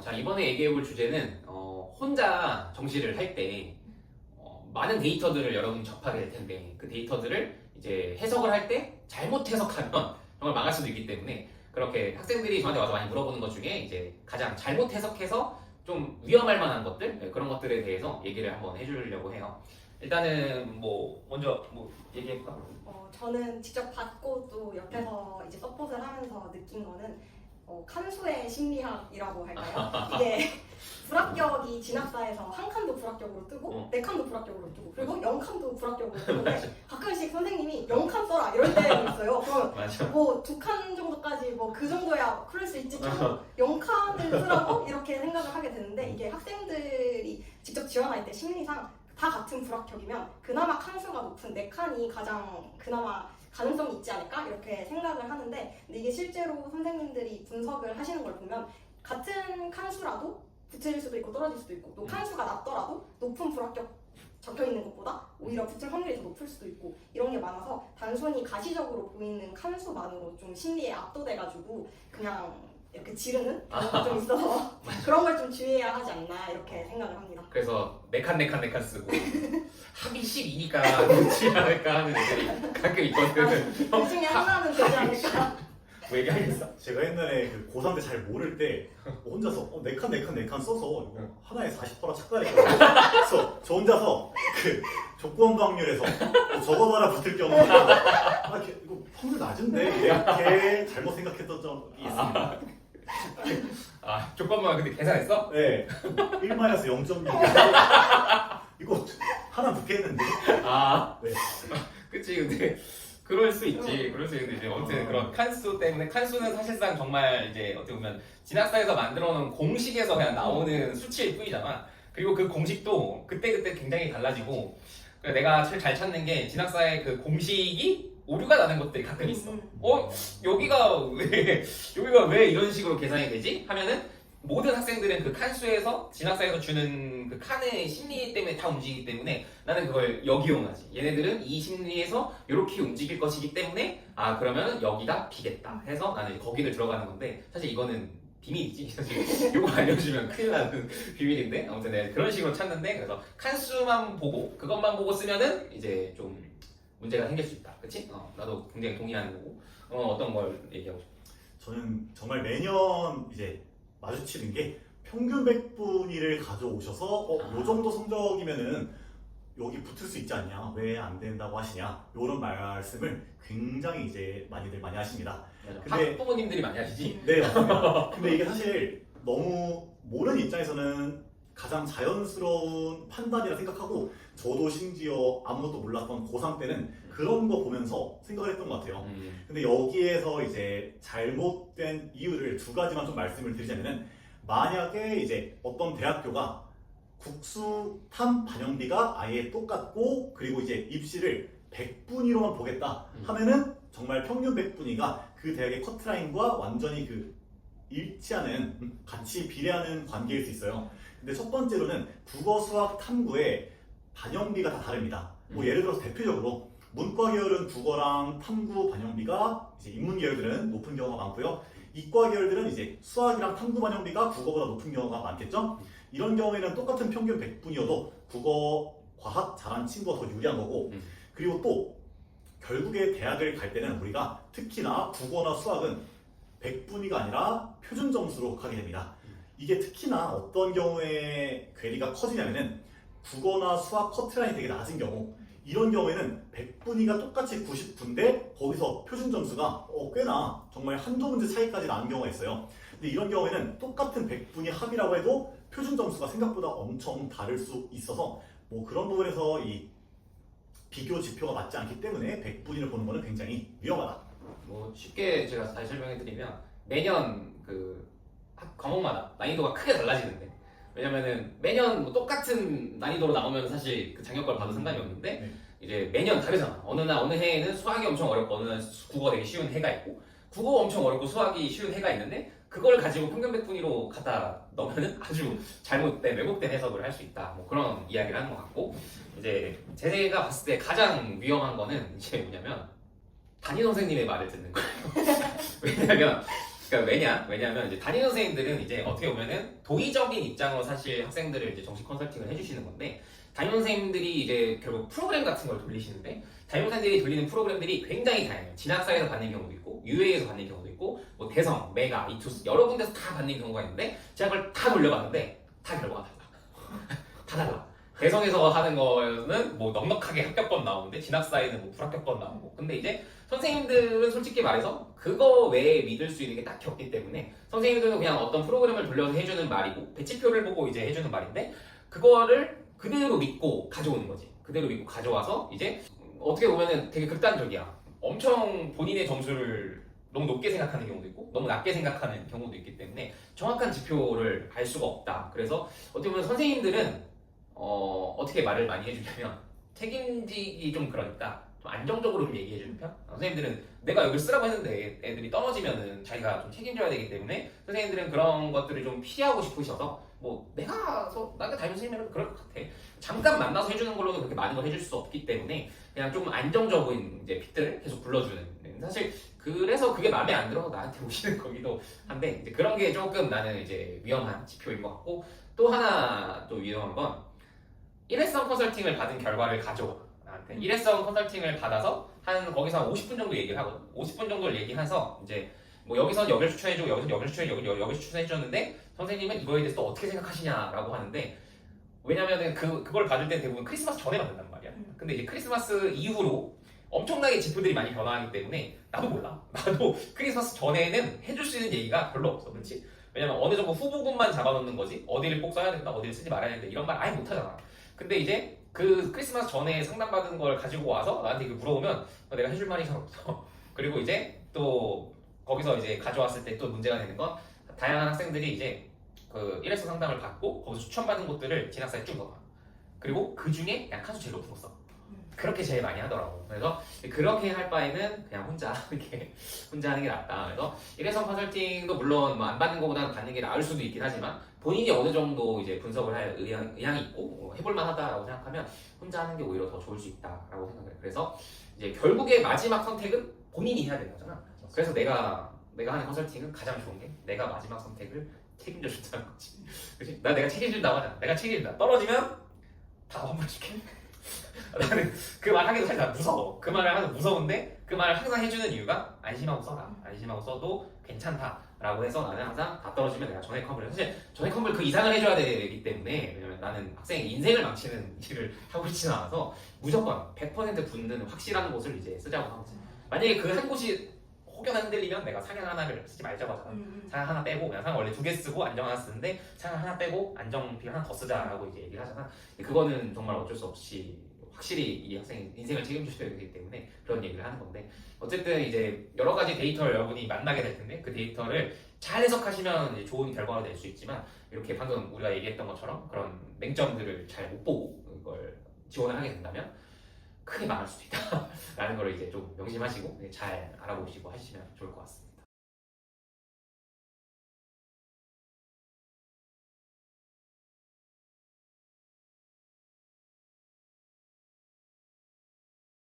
자, 이번에 얘기해볼 주제는 혼자 정시를 할 때 많은 데이터들을 여러분이 접하게 될 텐데 그 데이터들을 이제 해석을 할 때 잘못 해석하면 정말 망할 수도 있기 때문에 그렇게 학생들이 저한테 와서 많이 물어보는 것 중에 이제 가장 잘못 해석해서 좀 위험할 만한 것들 그런 것들에 대해서 얘기를 한번 해주려고 해요. 일단은 먼저 얘기해볼까? 저는 직접 받고 또 옆에서 이제 서폿을 하면서 느낀 거는 칸수의 심리학이라고 할까요? 이게 불합격이 진학사에서 한 칸도 불합격으로 뜨고 네 칸도 불합격으로 뜨고 그리고 0칸도 불합격으로 뜨는데 가끔씩 선생님이 0칸 써라 이럴 때가 있어요. 그럼 뭐 2칸 정도까지 뭐 그 정도야 그럴 수 있지 0칸을 쓰라고 이렇게 생각을 하게 되는데 이게 학생들이 직접 지원할 때 심리상 다 같은 불합격이면 그나마 칸수가 높은 4칸이 가장 그나마 가능성이 있지 않을까 이렇게 생각을 하는데 근데 이게 실제로 선생님들이 분석을 하시는 걸 보면 같은 칸수라도 붙을 수도 있고 떨어질 수도 있고 또 칸수가 낮더라도 높은 불합격 적혀있는 것보다 오히려 붙을 확률이 더 높을 수도 있고 이런 게 많아서 단순히 가시적으로 보이는 칸수만으로 좀 심리에 압도돼가지고 그냥 이렇게 지르는 그런 게 좀 있어서 그런 걸 좀 주의해야 하지 않나 이렇게 생각을 합니다. 그래서 4칸 쓰고 합이 12니까 놓지 않을까 하는 애들이 가끔 있거든. 그 중에 하나는 되지 않을까. 뭐 얘기하겠어? 제가 옛날에 그 고3 때 잘 모를 때 혼자서 4칸 써서 이거 하나에 40%라 착각했거든요. 그래서 저 혼자서 그 조건 확률에서 저거 하나 붙을 경우는 이거 확률 낮은데 이렇게 잘못 생각했던 적이 있습니다. 조건만 근데 계산했어? 네, 1-0.6 이거 하나 붙겠는데. 네. 그치. 근데 그럴 수 있지. 그럴 수 있는데 이제 아무튼 그런 칸수 때문에 칸수는 사실상 정말 이제 어떻게 보면 진학사에서 만들어 놓은 공식에서 그냥 나오는 수치일 뿐이잖아. 그리고 그 공식도 그때그때 굉장히 달라지고 그래서 내가 제일 잘 찾는 게 진학사의 그 공식이 오류가 나는 것들이 가끔 있어. 여기가 왜 이런 식으로 계산이 되지? 하면은 모든 학생들은 그 칸수에서 진학사에서 주는 그 칸의 심리 때문에 다 움직이기 때문에 나는 그걸 역이용하지. 얘네들은 이 심리에서 이렇게 움직일 것이기 때문에 그러면 여기가 B겠다 해서 나는 거기를 들어가는 건데 사실 이거는 비밀이지. 사실 이거 알려주면 큰일 나는 비밀인데 아무튼 내가 그런 식으로 찾는데 그래서 칸수만 보고 그것만 보고 쓰면은 이제 좀 문제가 생길 수 있다. 그치? 나도 굉장히 동의하는 거고 어떤 걸 얘기하고 싶어? 저는 정말 매년 이제 마주치는 게 평균 100분위를 가져오셔서 요 정도 성적이면은 여기 붙을 수 있지 않냐, 왜 안 된다고 하시냐 이런 말씀을 굉장히 이제 많이 하십니다. 근데 학부모님들이 많이 하시지? 네, 맞습니다. 근데 이게 사실 너무 모르는 입장에서는 가장 자연스러운 판단이라 생각하고 저도 심지어 아무것도 몰랐던 고3 때는 그런 거 보면서 생각을 했던 것 같아요. 근데 여기에서 이제 잘못된 이유를 2가지만 좀 말씀을 드리자면은 만약에 이제 어떤 대학교가 국수탐 반영비가 아예 똑같고 그리고 이제 입시를 100분위로만 보겠다 하면은 정말 평균 100분위가 그 대학의 커트라인과 완전히 그 일치하는 같이 비례하는 관계일 수 있어요. 근데 첫 번째로는 국어, 수학, 탐구의 반영비가 다 다릅니다. 예를 들어서 대표적으로 문과 계열은 국어랑 탐구 반영비가 이제 인문 계열들은 높은 경우가 많고요. 이과 계열들은 이제 수학이랑 탐구 반영비가 국어보다 높은 경우가 많겠죠. 이런 경우에는 똑같은 평균 100분이어도 국어, 과학 잘하는 친구가 더 유리한 거고 그리고 또 결국에 대학을 갈 때는 우리가 특히나 국어나 수학은 100분위가 아니라 표준 점수로 가게 됩니다. 이게 특히나 어떤 경우에 괴리가 커지냐면은 국어나 수학 커트라인이 되게 낮은 경우 이런 경우에는 100분위가 똑같이 90분인데 거기서 표준 점수가 꽤나 정말 한두 문제 차이까지 나는 경우가 있어요. 근데 이런 경우에는 똑같은 100분위 합이라고 해도 표준 점수가 생각보다 엄청 다를 수 있어서 그런 부분에서 이 비교 지표가 맞지 않기 때문에 100분위를 보는 것은 굉장히 위험하다. 쉽게 제가 다시 설명해드리면 매년 그 과목마다 난이도가 크게 달라지는데 왜냐면은 매년 똑같은 난이도로 나오면 사실 그 작년 봐도 상관이 없는데 이제 매년 다르잖아. 어느 해에는 수학이 엄청 어렵고 어느 날 국어가 되게 쉬운 해가 있고 국어가 엄청 어렵고 수학이 쉬운 해가 있는데 그걸 가지고 평균 100분위로 갖다 넣으면은 아주 잘못된 왜곡된 해석을 할 수 있다. 그런 이야기를 하는 것 같고 이제 제가 봤을 때 가장 위험한 거는 이제 뭐냐면 담임 선생님의 말을 듣는 거예요. 왜냐면 그러니까 왜냐하면 이제 담임 선생님들은 이제 어떻게 보면은 도의적인 입장으로 사실 학생들을 이제 정식 컨설팅을 해주시는 건데 담임 선생님들이 이제 결국 프로그램 같은 걸 돌리시는데 담임 선생님들이 돌리는 프로그램들이 굉장히 다양해요. 진학사에서 받는 경우도 있고 UA에서 받는 경우도 있고 뭐 대성, 메가, 이투스 여러 군데서 다 받는 경우가 있는데 제가 그걸 다 돌려봤는데 다 결과가 달라. 다 달라. 대성에서 하는 거는 뭐 넉넉하게 합격권 나오는데 진학사에는 뭐 불합격권 나오고 근데 이제 선생님들은 솔직히 말해서 그거 외에 믿을 수 있는 게 딱히 없기 때문에 선생님들은 그냥 어떤 프로그램을 돌려서 해주는 말이고 배치표를 보고 이제 해주는 말인데 그거를 그대로 믿고 가져오는 거지. 그대로 믿고 가져와서 이제 어떻게 보면은 되게 극단적이야. 엄청 본인의 점수를 너무 높게 생각하는 경우도 있고 너무 낮게 생각하는 경우도 있기 때문에 정확한 지표를 알 수가 없다. 그래서 어떻게 보면 선생님들은 어떻게 말을 많이 해주냐면 책임지기 좀 그러니까 좀 안정적으로 좀 얘기해주는 편? 선생님들은 내가 여기를 쓰라고 했는데 애들이 떨어지면은 자기가 좀 책임져야 되기 때문에 선생님들은 그런 것들을 좀 피하고 싶으셔서 뭐 내가 담임 선생님이면 그럴 것 같아. 잠깐 만나서 해주는 걸로는 그렇게 많은 걸 해줄 수 없기 때문에 그냥 조금 안정적인 이제 픽들을 계속 불러주는. 사실 그래서 그게 마음에 안 들어서 나한테 오시는 거기도 한데 이제 그런 게 조금 나는 이제 위험한 지표인 것 같고 또 하나 또 위험한 건 일회성 컨설팅을 받은 결과를 가져와 나한테 일회성 컨설팅을 받아서 거기서 한 50분 정도 얘기를 하거든. 50분 정도를 얘기해서 이제 뭐 여기선 여기를 추천해주고 여기선 여기를 추천해주고 여기를 추천해줬는데 선생님은 이거에 대해서 또 어떻게 생각하시냐라고 하는데 왜냐면은 그걸 받을 때 대부분 크리스마스 전에 받는단 말이야. 근데 이제 크리스마스 이후로 엄청나게 지표들이 많이 변화하기 때문에 나도 몰라. 나도 크리스마스 전에는 해줄 수 있는 얘기가 별로 없어. 그렇지? 왜냐면 어느 정도 후보군만 잡아놓는 거지 어디를 꼭 써야 된다 어디를 쓰지 말아야 된다 이런 말 아예 못하잖아. 근데 이제 그 크리스마스 전에 상담받은 걸 가지고 와서 나한테 이거 물어보면 내가 해줄 말이 잘 없어. 그리고 이제 또 거기서 이제 가져왔을 때 또 문제가 되는 건 다양한 학생들이 이제 그 일회성 상담을 받고 거기서 추천받은 곳들을 진학사에 쭉 넣어. 그리고 그 중에 약한 수 제일 높은 거 써. 그렇게 제일 많이 하더라고. 그래서 그렇게 할 바에는 그냥 혼자 하는 게 낫다. 그래서 일회성 컨설팅도 물론 뭐 안 받는 것보다는 받는 게 나을 수도 있긴 하지만 본인이 어느 정도 이제 분석을 할 의향이 있고 해볼만 하다라고 생각하면 혼자 하는 게 오히려 더 좋을 수 있다라고 생각해요. 그래서 이제 결국에 마지막 선택은 본인이 해야 되는 거잖아. 그래서 내가 하는 컨설팅은 가장 좋은 게 내가 마지막 선택을 책임져 준다는 거지. 그치? 내가 책임진다고 하잖아. 내가 책임진다. 떨어지면 다 환불해줄게. 나는 그 말 하기도 사실 난 무서워. 그 말을 하면 무서운데 그 말을 항상 해주는 이유가 안심하고 써라. 안심하고 써도 괜찮다라고 해서 나는 항상 다 떨어지면 내가 전액 환불해. 사실 전액 환불 그 이상을 해줘야 되기 때문에 왜냐면 나는 학생의 인생을 망치는 일을 하고 있지는 않아서 무조건 100% 붙는 확실한 곳을 이제 쓰자고 하거든. 만약에 그 한 곳이 혹여나 흔들리면 내가 상향 하나를 쓰지 말자고 하잖아. 상향 하나 빼고 그냥 상향 원래 2개 쓰고 안정 하나 쓰는데 상향 하나 빼고 안정비 하나 더 쓰자라고 이제 얘기를 하잖아. 그거는 정말 어쩔 수 없이 확실히 이 학생의 인생을 책임져야 되기 때문에 그런 얘기를 하는 건데 어쨌든 이제 여러 가지 데이터를 여러분이 만나게 될 텐데 그 데이터를 잘 해석하시면 이제 좋은 결과가 될 수 있지만 이렇게 방금 우리가 얘기했던 것처럼 그런 맹점들을 잘 못 보고 이걸 지원을 하게 된다면 크게 망할 수도 있다라는 걸 이제 좀 명심하시고 잘 알아보시고 하시면 좋을 것 같습니다.